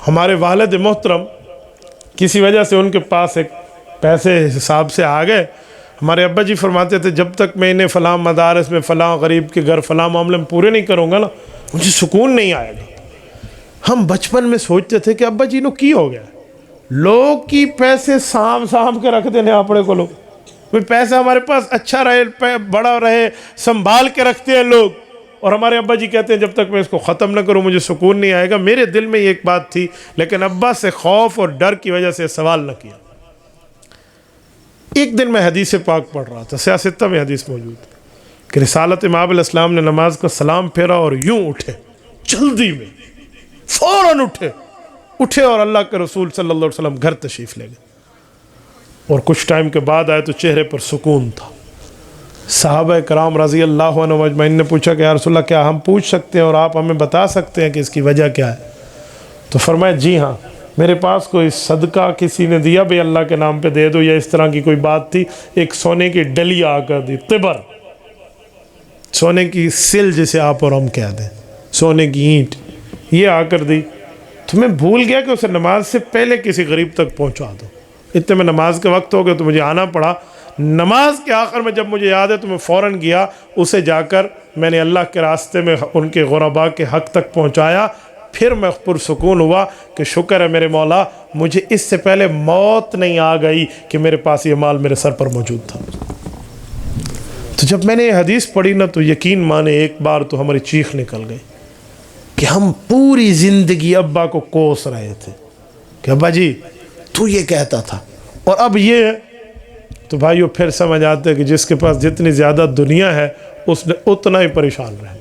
ہمارے والد محترم کسی وجہ سے ان کے پاس ایک پیسے حساب سے آ گئے. ہمارے ابا جی فرماتے تھے جب تک میں انہیں فلاں مدارس میں فلاں غریب کے گھر فلاں معاملے میں پورے نہیں کروں گا نا مجھے سکون نہیں آئے گا. ہم بچپن میں سوچتے تھے کہ ابا جی نو کی ہو گیا, لوگ کی پیسے سام کے رکھ دینے اپنے کو لوگ, کوئی پیسہ ہمارے پاس اچھا رہے بڑا رہے سنبھال کے رکھتے ہیں لوگ, اور ہمارے ابا جی کہتے ہیں جب تک میں اس کو ختم نہ کروں مجھے سکون نہیں آئے گا. میرے دل میں یہ ایک بات تھی, لیکن ابا سے خوف اور ڈر کی وجہ سے سوال نہ کیا. ایک دن میں حدیث پاک پڑھ رہا تھا, سیاستہ میں حدیث موجود ہے کہ رسالت امام علیہ السلام نے نماز کا سلام پھیرا اور یوں اٹھے, جلدی میں فوراً اٹھے اور اللہ کے رسول صلی اللہ علیہ وسلم گھر تشریف لے گئے. اور کچھ ٹائم کے بعد آئے تو چہرے پر سکون تھا. صحابہ کرام رضی اللہ عنہ اجمعین نے پوچھا کہ یا رسول اللہ کیا ہم پوچھ سکتے ہیں اور آپ ہمیں بتا سکتے ہیں کہ اس کی وجہ کیا ہے؟ تو فرمایا جی ہاں, میرے پاس کوئی صدقہ کسی نے دیا بھئی اللہ کے نام پہ دے دو, یا اس طرح کی کوئی بات تھی. ایک سونے کی ڈلیا آ کر دی, قبر, سونے کی سل جسے آپ اور ہم کہہ دیں, سونے کی اینٹ, یہ آ کر دی. تو میں بھول گیا کہ اسے نماز سے پہلے کسی غریب تک پہنچا دو. اتنے میں نماز کے وقت ہو گیا تو مجھے آنا پڑا. نماز کے آخر میں جب مجھے یاد ہے تو میں فوراً گیا, اسے جا کر میں نے اللہ کے راستے میں ان کے غرباء کے حق تک پہنچایا. پھر میں پرسکون ہوا کہ شکر ہے میرے مولا مجھے اس سے پہلے موت نہیں آ گئی کہ میرے پاس یہ مال میرے سر پر موجود تھا. تو جب میں نے یہ حدیث پڑھی نا تو یقین مانے ایک بار تو ہماری چیخ نکل گئی کہ ہم پوری زندگی ابا کو کوس رہے تھے کہ ابا جی تو یہ کہتا تھا, اور اب یہ. تو بھائیو پھر سمجھ آتے کہ جس کے پاس جتنی زیادہ دنیا ہے اس نے اتنا ہی پریشان رہے.